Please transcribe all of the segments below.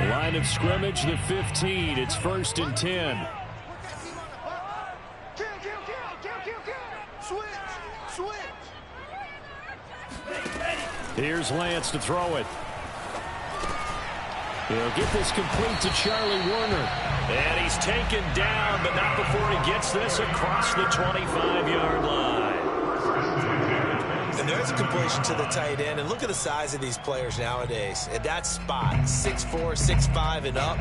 Line of scrimmage, the 15. It's 1st and 10. Here's Lance to throw it. He'll get this complete to Charlie Warner. And he's taken down, but not before he gets this across the 25-yard line. And there's a completion to the tight end. And look at the size of these players nowadays. At that spot, 6'4", 6'5", and up.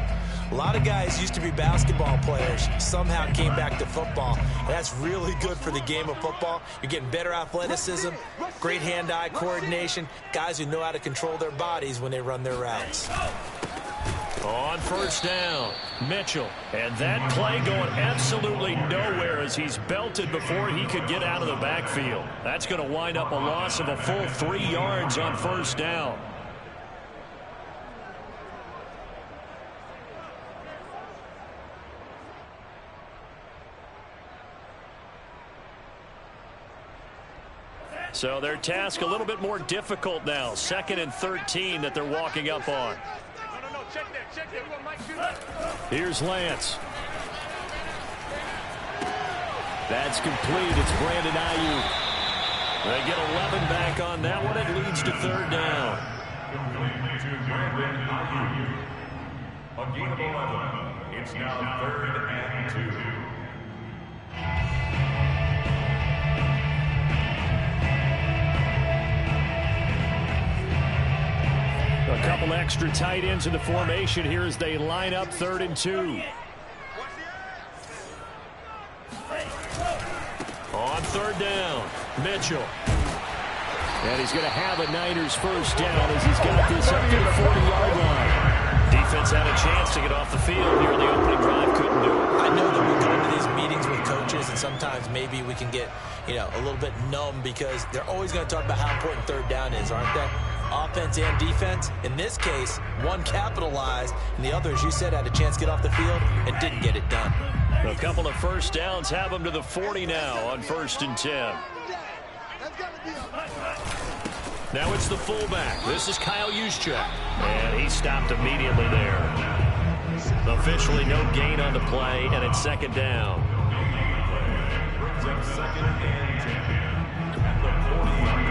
A lot of guys used to be basketball players, somehow came back to football. And that's really good for the game of football. You're getting better athleticism, great hand-eye coordination, guys who know how to control their bodies when they run their routes. On 1st down, Mitchell. And that play going absolutely nowhere as he's belted before he could get out of the backfield. That's going to wind up a loss of a full 3 yards on 1st down. So their task a little bit more difficult now. 2nd and 13 that they're walking up on. Here's Lance. That's complete. It's Brandon Ayuk. They get 11 back on that one. It leads to 3rd down. A gain of 11. It's now 3rd and 2. A couple extra tight ends in the formation here as they line up 3rd and 2. On 3rd down, Mitchell. And he's going to have a Niners 1st down as he's got this up to the 40-yard line. Defense had a chance to get off the field here in the opening drive, couldn't do it. I know that we go into these meetings with coaches, and sometimes maybe we can get, a little bit numb because they're always going to talk about how important 3rd down is, aren't they? Offense and defense. In this case, one capitalized, and the other, as you said, had a chance to get off the field and didn't get it done. A couple of 1st downs have them to the 40 now on 1st and 10. Now it's the fullback. This is Kyle Juszczyk. And he stopped immediately there. Officially no gain on the play, and it's 2nd down. Brings up 2nd and 10 at the 40-yard line.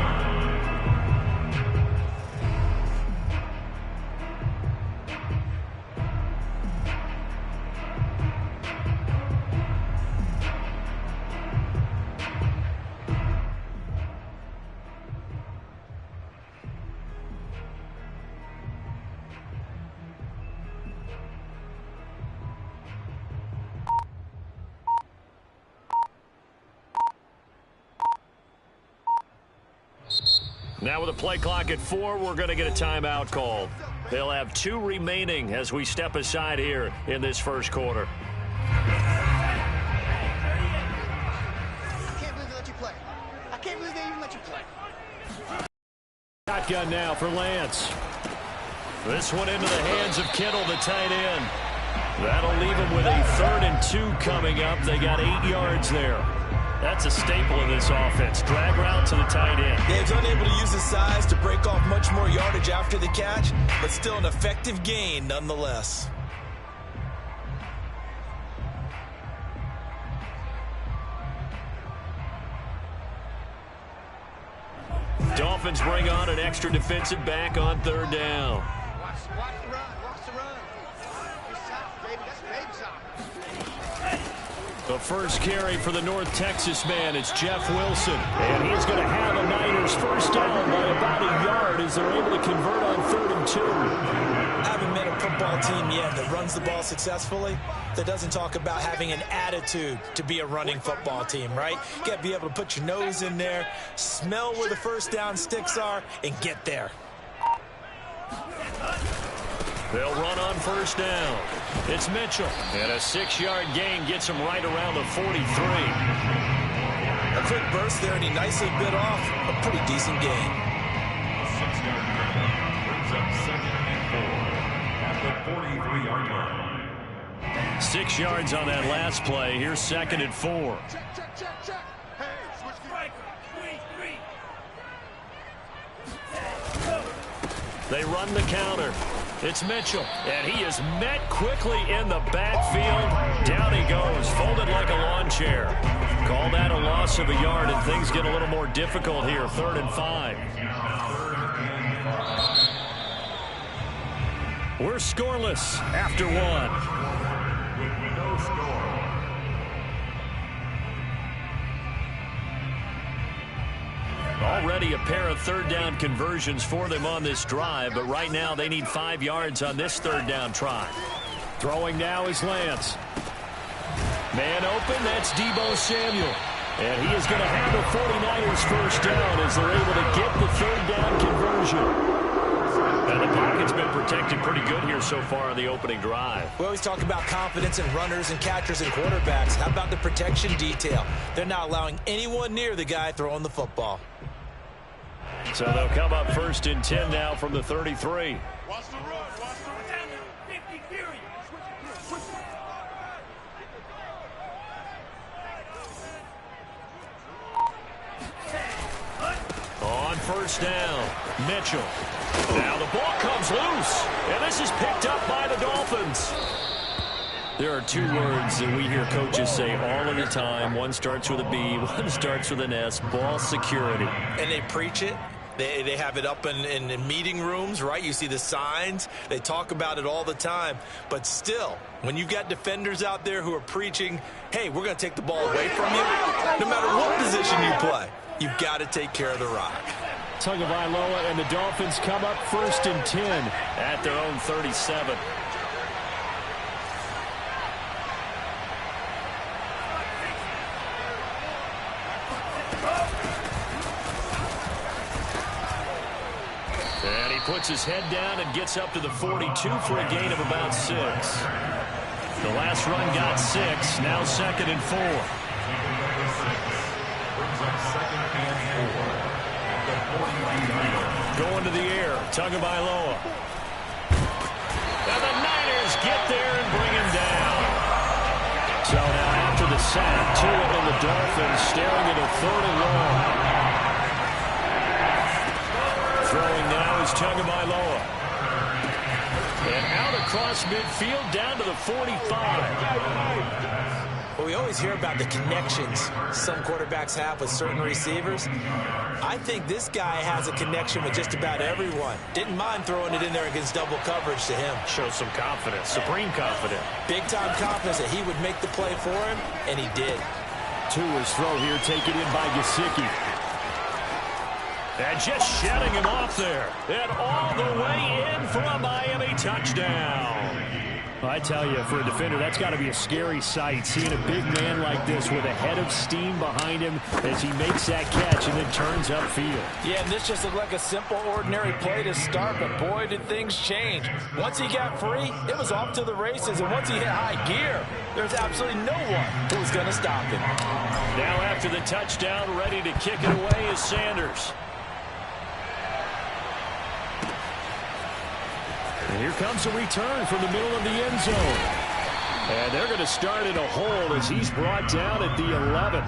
Now with a play clock at 4, we're going to get a timeout called. They'll have 2 remaining as we step aside here in this 1st quarter. I can't believe they let you play. I can't believe they even let you play. Shotgun now for Lance. This one into the hands of Kittle, the tight end. That'll leave him with a 3rd and 2 coming up. They got 8 yards there. That's a staple of this offense. Drag route to the tight end. Yeah, he's unable to use his size to break off much more yardage after the catch, but still an effective gain nonetheless. Dolphins bring on an extra defensive back on 3rd down. Watch the run. Watch the run. It's soft, baby. That's baby soft. The first carry for the North Texas man, it's Jeff Wilson. And he's going to have a Niners 1st down by about a yard as they're able to convert on 3rd and 2. Haven't met a football team yet that runs the ball successfully, that doesn't talk about having an attitude to be a running football team, right? You got to be able to put your nose in there, smell where the 1st down sticks are, and get there. They'll run on 1st down. It's Mitchell. And a 6-yard gain gets him right around the 43. A quick burst there, and he nicely bit off a pretty decent gain. 6-yard gain brings up 2nd and 4 at the 43-yard line. 6 yards on that last play. Here's 2nd and 4. Check. Hey, switch They run the counter. It's Mitchell, and he is met quickly in the backfield. Down he goes, folded like a lawn chair. Call that a loss of a yard, and things get a little more difficult here. 3rd and 5. We're scoreless after 1. With no score. Already a pair of 3rd down conversions for them on this drive, but right now they need 5 yards on this 3rd down try. Throwing now is Lance. Man open, that's Deebo Samuel. And he is going to have the 49ers first down as they're able to get the 3rd down conversion. And the pocket's been protected pretty good here so far on the opening drive. We always talk about confidence in runners and catchers and quarterbacks. How about the protection detail? They're not allowing anyone near the guy throwing the football. So they'll come up 1st and 10 now from the 33. Watch the run. Watch the run. 50 period. On 1st down, Mitchell. Now the ball comes loose, and this is picked up by the Dolphins. There are 2 words that we hear coaches say all of the time. One starts with a B, one starts with an S, ball security. And they preach it. They have it up in meeting rooms, right? You see the signs. They talk about it all the time. But still, when you've got defenders out there who are preaching, hey, we're going to take the ball away from you, no matter what position you play, you've got to take care of the rock. Tagovailoa and the Dolphins come up 1st and 10 at their own 37. And he puts his head down and gets up to the 42 for a gain of about 6. The last run got 6, now 2nd and 4. Going to the air, Tagovailoa. And the Niners get there and bring him down. So now after the sack, Tua and the Dolphins staring at a 3rd and long. Throwing now is Tagovailoa. And out across midfield down to the 45. Well, we always hear about the connections some quarterbacks have with certain receivers. I think this guy has a connection with just about everyone. Didn't mind throwing it in there against double coverage to him. Shows some confidence, supreme confidence. Big-time confidence that he would make the play for him, and he did. Tua's throw here taken in by Gesicki. And just shutting him off there. And all the way in for a Miami touchdown. I tell you, for a defender, that's got to be a scary sight, seeing a big man like this with a head of steam behind him as he makes that catch and then turns upfield. Yeah, and this just looked like a simple, ordinary play to start, but boy, did things change. Once he got free, it was off to the races, and once he hit high gear, there's absolutely no one who was going to stop him. Now after the touchdown, ready to kick it away is Sanders. And here comes a return from the middle of the end zone. And they're going to start in a hold as he's brought down at the 11.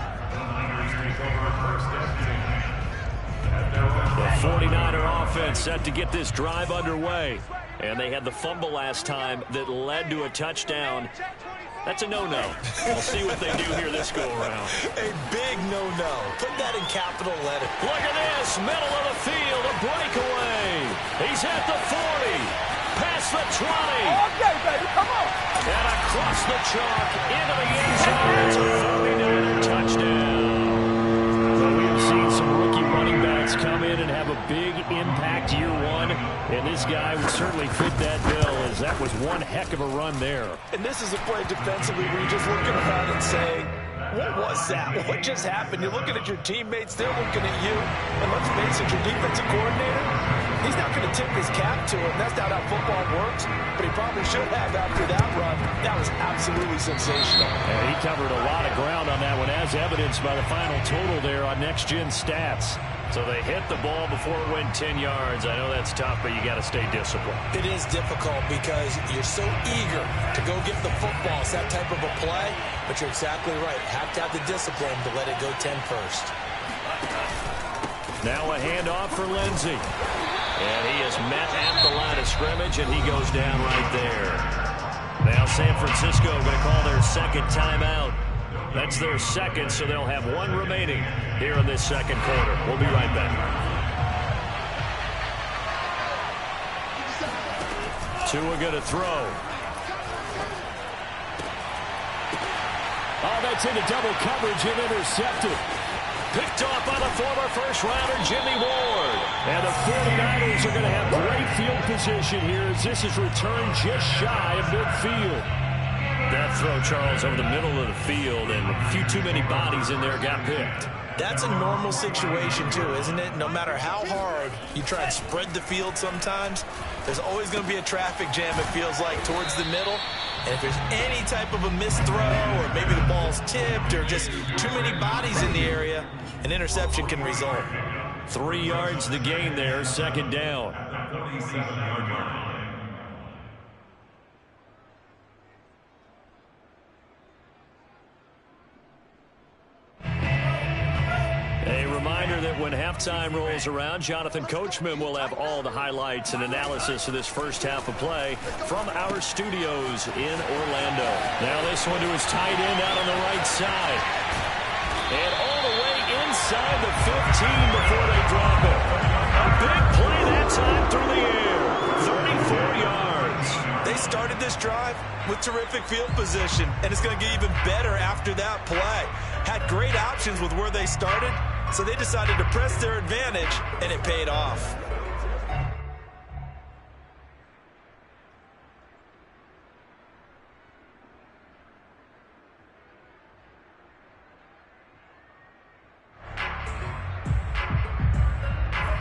The 49er offense set to get this drive underway. And they had the fumble last time that led to a touchdown. That's a no-no. We'll see what they do here this go-around. A big no-no. Put that in capital letters. Look at this. Middle of the field. A breakaway. He's at the 40. Past the 20. Okay, baby, come on. And across the chalk into the end zone. It's a 49er touchdown. Well, we have seen some rookie running backs come in and have a big impact year one. And this guy would certainly fit that bill, as that was one heck of a run there. And this is a play defensively where you're just looking at it and saying, what was that? What just happened? You're looking at your teammates, they're looking at you. And let's face it, your defensive coordinator, he's not going to tip his cap to it. That's not how football works. But he probably should have after that run. That was absolutely sensational. And he covered a lot of ground on that one, as evidenced by the final total there on Next Gen Stats. So they hit the ball before it went 10 yards. I know that's tough, but you got to stay disciplined. It is difficult because you're so eager to go get the football. It's that type of a play, but you're exactly right. Have to have the discipline to let it go 10 first. Now a handoff for Lindsey. And he is met at the line of scrimmage, and he goes down right there. Now San Francisco going to call their second timeout. That's their second, so they'll have one remaining here in this second quarter. We'll be right back. Tua going to throw. Oh, that's into double coverage and intercepted. Picked off by the former first-rounder Jimmy Ward. And the 49ers are going to have great field position here as this is returned just shy of midfield. That throw, Charles, over the middle of the field, and a few too many bodies in there got picked. That's a normal situation, too, isn't it? No matter how hard you try and spread the field sometimes, there's always going to be a traffic jam, it feels like, towards the middle. And if there's any type of a missed throw or maybe the ball's tipped or just too many bodies in the area, an interception can result. 3 yards the gain there, second down. 47-yard line. A reminder that when halftime rolls around, Jonathan Coachman will have all the highlights and analysis of this first half of play from our studios in Orlando. Now this one to his tight end out on the right side. And all the way inside the 15 before they drop it. A big play that time through the air. 34 yards. They started this drive with terrific field position, and it's going to get even better after that play. Had great options with where they started, so they decided to press their advantage, and it paid off.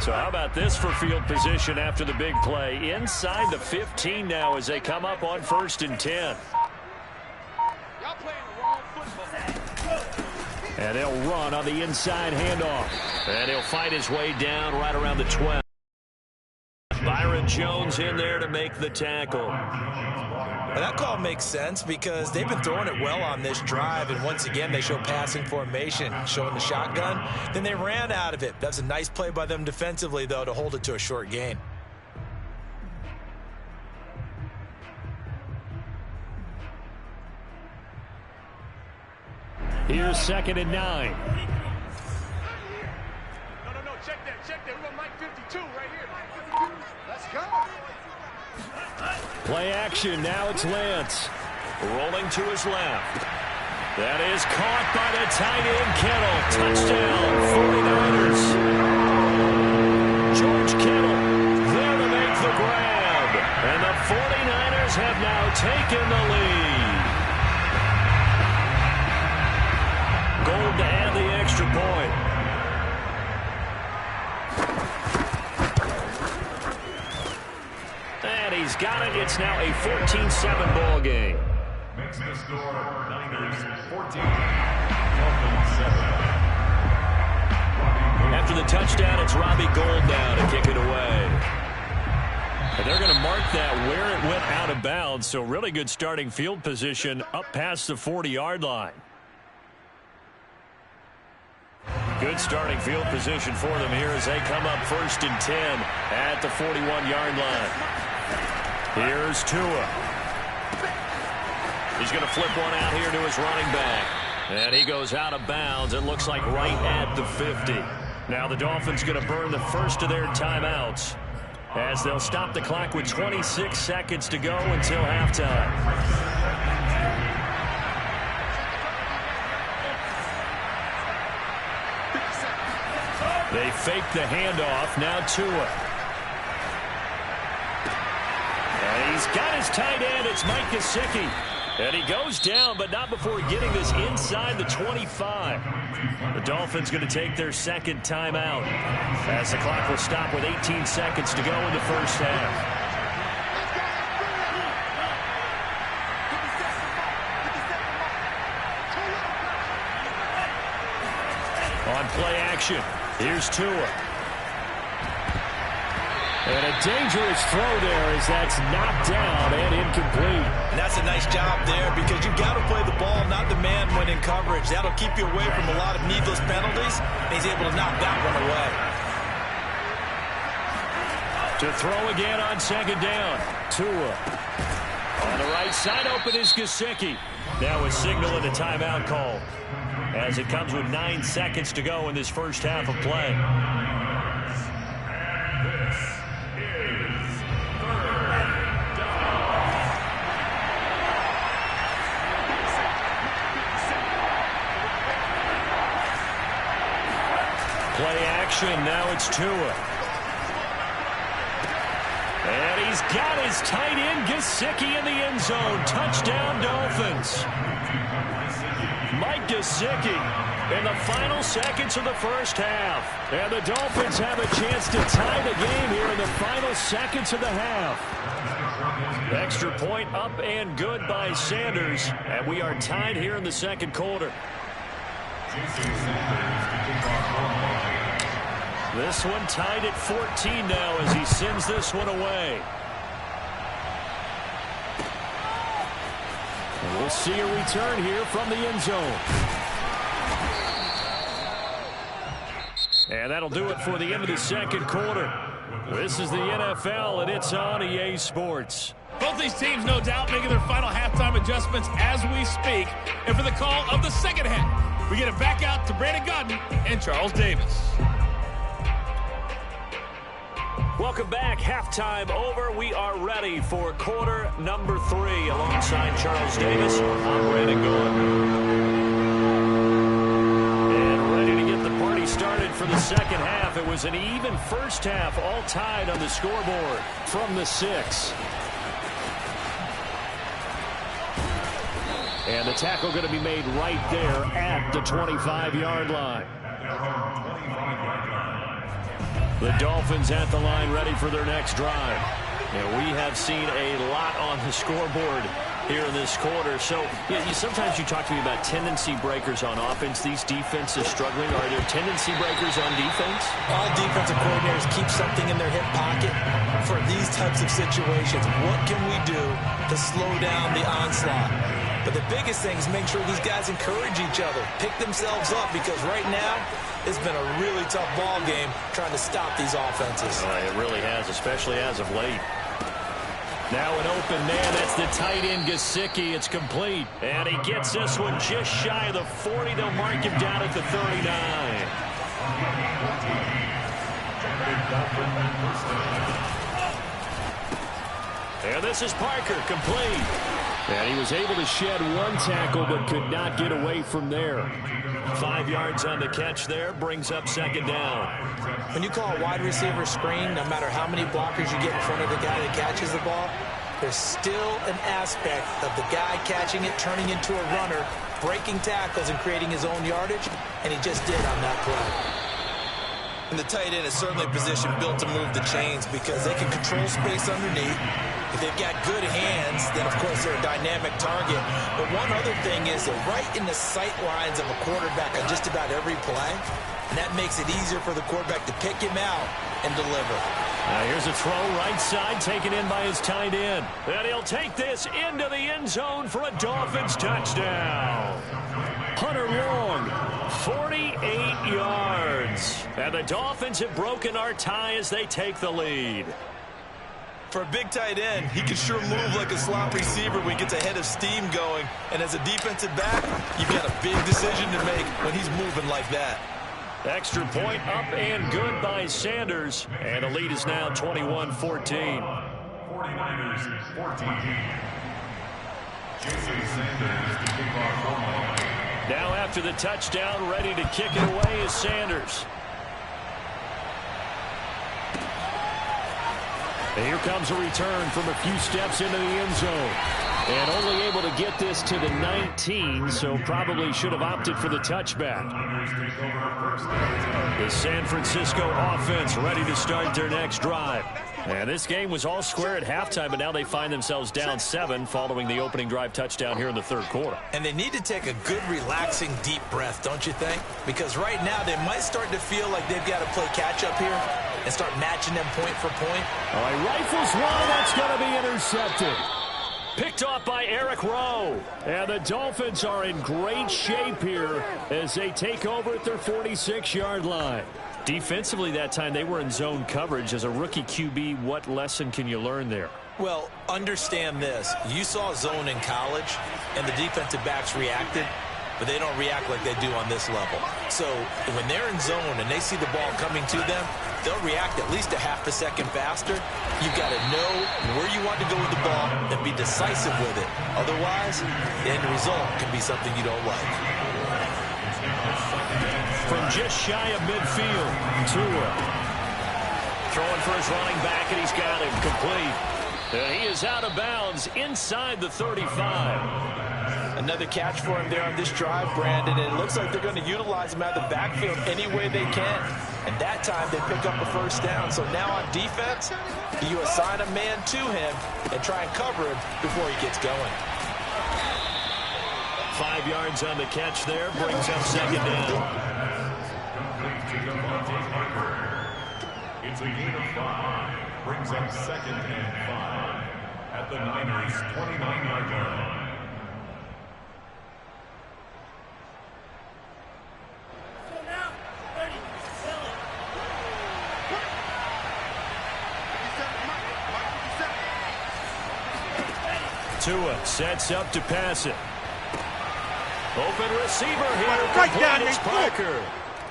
So how about this for field position after the big play? Inside the 15 now as they come up on 1st and 10. Y'all playing the wrong football. And they'll run on the inside handoff. And he'll fight his way down right around the 12. Byron Jones in there to make the tackle. Well, that call makes sense because they've been throwing it well on this drive, and once again they show passing formation, showing the shotgun. Then they ran out of it. That's a nice play by them defensively, though, to hold it to a short gain. Here's 2nd and 9. No, check that. We're on Mike 52 right here. Let's go. Play action, now it's Lance. Rolling to his left. That is caught by the tight end, Kittle. Touchdown, 49ers. George Kittle there to make the grab. And the 49ers have now taken the lead. Gold to add the extra point. And he's got it. It's now a 14-7 ball game. Makes the score Niners 14, Dolphins 7. After the touchdown, it's Robbie Gould now to kick it away. And they're going to mark that where it went out of bounds. So really good starting field position up past the 40-yard line. Good starting field position for them here as they come up 1st and 10 at the 41-yard line. Here's Tua. He's going to flip one out here to his running back. And he goes out of bounds. It looks like right at the 50. Now the Dolphins going to burn the first of their timeouts as they'll stop the clock with 26 seconds to go until halftime. They fake the handoff. Now Tua. And he's got his tight end. It's Mike Gesicki. And he goes down, but not before getting this inside the 25. The Dolphins going to take their second timeout as the clock will stop with 18 seconds to go in the first half. On play action, here's Tua. And a dangerous throw there as that's knocked down and incomplete. And that's a nice job there because you've got to play the ball, not the man when in coverage. That'll keep you away from a lot of needless penalties, and he's able to knock that one away. To throw again on second down. Tua. On the right side open is Gesicki. Now a signal and a timeout call as it comes with 9 seconds to go in this first half of play. This is third down. Play action. Now it's Tua. And he's got his tight end, Gesicki, in the end zone. Touchdown, Dolphins. Mike Gesicki in the final seconds of the first half. And the Dolphins have a chance to tie the game here in the final seconds of the half. Extra point up and good by Sanders. And we are tied here in the second quarter. This one tied at 14 now as he sends this one away. And we'll see a return here from the end zone. And that'll do it for the end of the second quarter. This is the NFL, and it's on EA Sports. Both these teams, no doubt, making their final halftime adjustments as we speak. And for the call of the second half, we get it back out to Brandon Gaudin and Charles Davis. Welcome back. Halftime over. We are ready for quarter number 3. Alongside Charles Davis, I'm Brandon Gaudin. And ready to get the party started for the second half. It was an even first half, all tied on the scoreboard from the 6. And the tackle going to be made right there at the 25-yard line. The Dolphins at the line ready for their next drive. And we have seen a lot on the scoreboard here in this quarter. So sometimes you talk to me about tendency breakers on offense. These defenses struggling. Are there tendency breakers on defense? All defensive coordinators keep something in their hip pocket for these types of situations. What can we do to slow down the onslaught? But the biggest thing is make sure these guys encourage each other, pick themselves up, because right now it's been a really tough ball game trying to stop these offenses. It really has, especially as of late. Now an open man. That's the tight end, Gesicki. It's complete. And he gets this one just shy of the 40. They'll mark him down at the 39. And this is Parker, complete. And he was able to shed one tackle but could not get away from there. 5 yards on the catch there, brings up second down. When you call a wide receiver screen, no matter how many blockers you get in front of the guy that catches the ball, there's still an aspect of the guy catching it, turning into a runner, breaking tackles and creating his own yardage, and he just did on that play. And the tight end is certainly a position built to move the chains because they can control space underneath. If they've got good hands, then, of course, they're a dynamic target. But one other thing is they're right in the sight lines of a quarterback on just about every play, and that makes it easier for the quarterback to pick him out and deliver. Now here's a throw right side taken in by his tight end. And he'll take this into the end zone for a Dolphins touchdown. Hunter Long, 48 yards. And the Dolphins have broken our tie as they take the lead. For a big tight end, he can sure move like a slot receiver when he gets a head of steam going. And as a defensive back, you've got a big decision to make when he's moving like that. Extra point up and good by Sanders. And the lead is now 21-14. 49ers 14. Jason Sanders to kick off home. Now after the touchdown, ready to kick it away is Sanders. And here comes a return from a few steps into the end zone. And only able to get this to the 19, so probably should have opted for the touchback. The San Francisco offense ready to start their next drive. And this game was all square at halftime, but now they find themselves down 7 following the opening drive touchdown here in the third quarter. And they need to take a good, relaxing, deep breath, don't you think? Because right now they might start to feel like they've got to play catch-up here and start matching them point for point. All right, rifles one. That's going to be intercepted. Picked off by Eric Rowe. And the Dolphins are in great shape here as they take over at their 46-yard line. Defensively that time, they were in zone coverage. As a rookie QB, what lesson can you learn there? Well, understand this. You saw zone in college, and the defensive backs reacted, but they don't react like they do on this level. So when they're in zone and they see the ball coming to them, they'll react at least a half a second faster. You've got to know where you want to go with the ball and be decisive with it. Otherwise, the end result can be something you don't like. From just shy of midfield, Tua throwing for his running back, and he's got him complete. And he is out of bounds inside the 35. Another catch for him there on this drive, Brandon, and it looks like they're going to utilize him out of the backfield any way they can. And that time they pick up a first down. So now on defense, you assign a man to him and try and cover him before he gets going. 5 yards on the catch there, brings up second down. It's a gain of 5. Brings up second and 5 at the Niners' 29-yard line. Tua sets up to pass it. Open receiver here. Right down, It's Parker.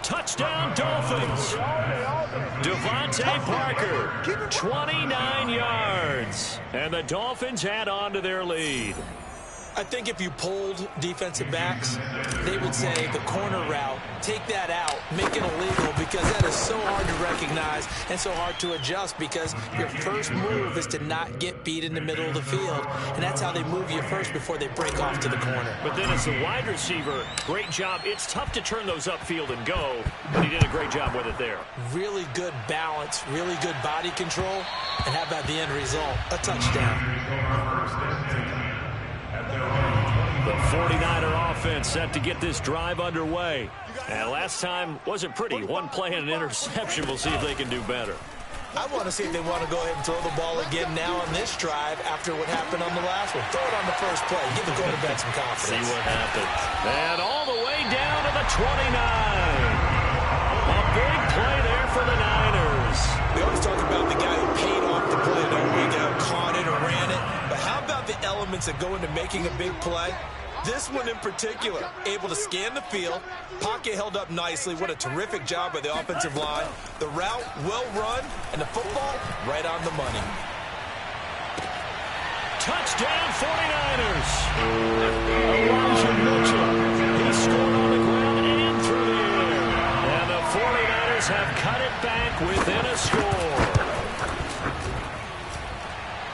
Touchdown, Dolphins. Devontae Parker, 29 yards. And the Dolphins add on to their lead. I think if you polled defensive backs, they would say the corner route, take that out, make it illegal, because that is so hard to recognize and so hard to adjust, because your first move is to not get beat in the middle of the field, and that's how they move you first before they break off to the corner. But then as the wide receiver, great job. It's tough to turn those upfield and go, but he did a great job with it there. Really good balance, really good body control, and how about the end result? A touchdown. The 49er offense set to get this drive underway. And last time wasn't pretty. One play and an interception. We'll see if they can do better. I want to see if they want to go ahead and throw the ball again now on this drive after what happened on the last one. Throw it on the first play. Give the quarterback some confidence. See what happens. And all the way down to the 29. A big play there for the Niners. We always talk about the guy who paid off the play, don't we? Got caught it or ran it. But how about the elements that go into making a big play? This one in particular, able to scan the field, pocket held up nicely. What a terrific job by the offensive line. The route well run, and the football right on the money. Touchdown 49ers. Elijah Mitchell. He scored on the ground and through the air. And the 49ers have cut it back within a score.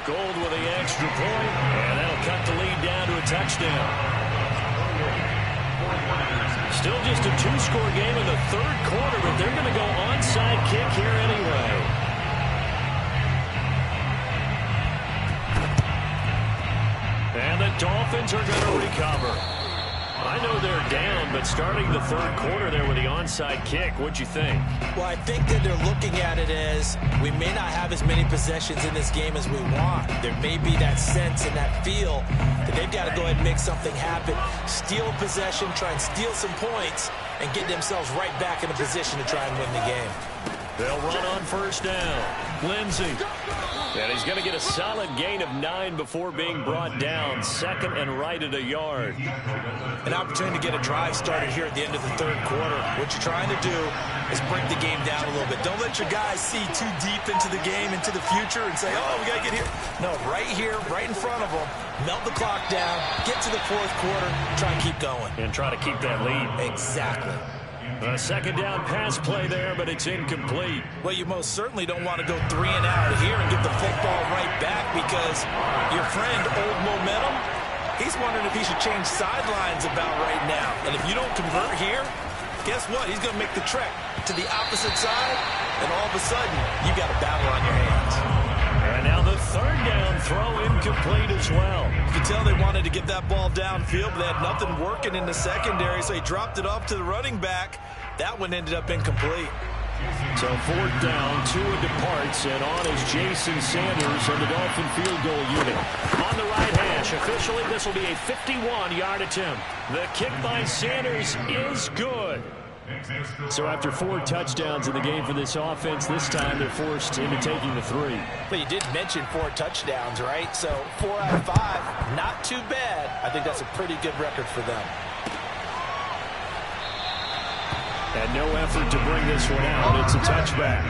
Gold with the extra point, and that'll cut the lead down to a touchdown. Still just a two-score game in the third quarter, but they're going to go onside kick here anyway. And the Dolphins are going to recover. I know they're down, but starting the third quarter there with the onside kick, what'd you think? Well, I think that they're looking at it as we may not have as many possessions in this game as we want. There may be that sense and that feel that they've got to go ahead and make something happen, steal possession, try and steal some points, and get themselves right back in a position to try and win the game. They'll run on first down. Lindsey. And he's going to get a solid gain of 9 before being brought down. Second and right at a yard. An opportunity to get a drive started here at the end of the third quarter. What you're trying to do is break the game down a little bit. Don't let your guys see too deep into the game, into the future, and say, oh, we got to get here. No, right here, right in front of them, melt the clock down, get to the fourth quarter, try and keep going. And try to keep that lead. Exactly. A second down pass play there, but it's incomplete. Well, you most certainly don't want to go 3 and out here and get the football right back, because your friend, Old Momentum, he's wondering if he should change sidelines about right now. And if you don't convert here, guess what? He's going to make the trek to the opposite side, and all of a sudden, you got a battle on your hands. And now the third down throw incomplete as well. You could tell they wanted to get that ball downfield, but they had nothing working in the secondary, so he dropped it off to the running back. That one ended up incomplete. So fourth down, Tua departs, and on is Jason Sanders and the Dolphin field goal unit. On the right hash, officially this will be a 51-yard attempt. The kick by Sanders is good. So after 4 touchdowns in the game for this offense, this time they're forced into taking the 3. Well, you did mention 4 touchdowns, right? So 4 out of 5, not too bad. I think that's a pretty good record for them. And no effort to bring this one out. It's a touchback.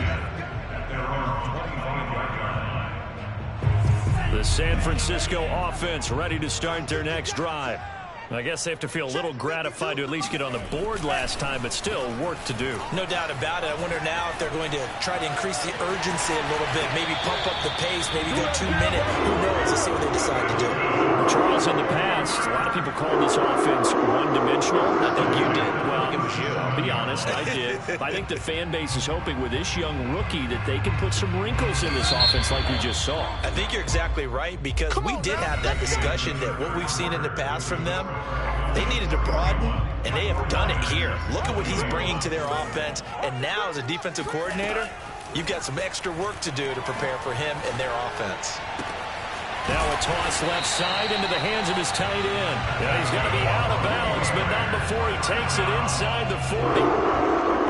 The San Francisco offense ready to start their next drive. I guess they have to feel a little gratified to at least get on the board last time, but still work to do. No doubt about it. I wonder now if they're going to try to increase the urgency a little bit, maybe pump up the pace, maybe go 2 minute. Who knows? Let's see what they decide to do. Charles, in the past, a lot of people called this offense one-dimensional. I think you did. Well, it was you. I'll be honest, I did. I think the fan base is hoping with this young rookie that they can put some wrinkles in this offense like we just saw. I think you're exactly right, because we did have that discussion that what we've seen in the past from them, they needed to broaden, and they have done it here. Look at what he's bringing to their offense, and now as a defensive coordinator, you've got some extra work to do to prepare for him and their offense. Now a toss left side into the hands of his tight end. Yeah, he's going to be out of bounds, but not before he takes it inside the 40.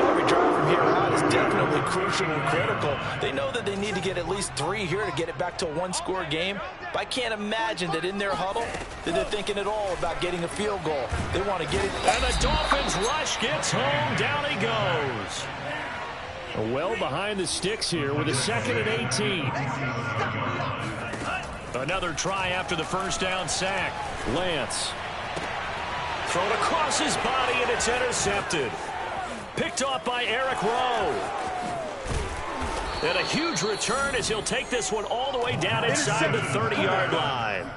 Every drive from here out is definitely crucial and critical. They know that they need to get at least 3 here to get it back to a 1-score game. But I can't imagine that in their huddle that they're thinking at all about getting a field goal. They want to get it. And the Dolphins rush gets home. Down he goes. Well behind the sticks here with a 2nd and 18. Another try after the first down sack. Lance. Thrown across his body, and it's intercepted. Picked off by Eric Rowe. And a huge return as he'll take this one all the way down inside the 30-yard line.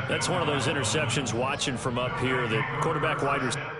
That's one of those interceptions watching from up here that quarterback wide receivers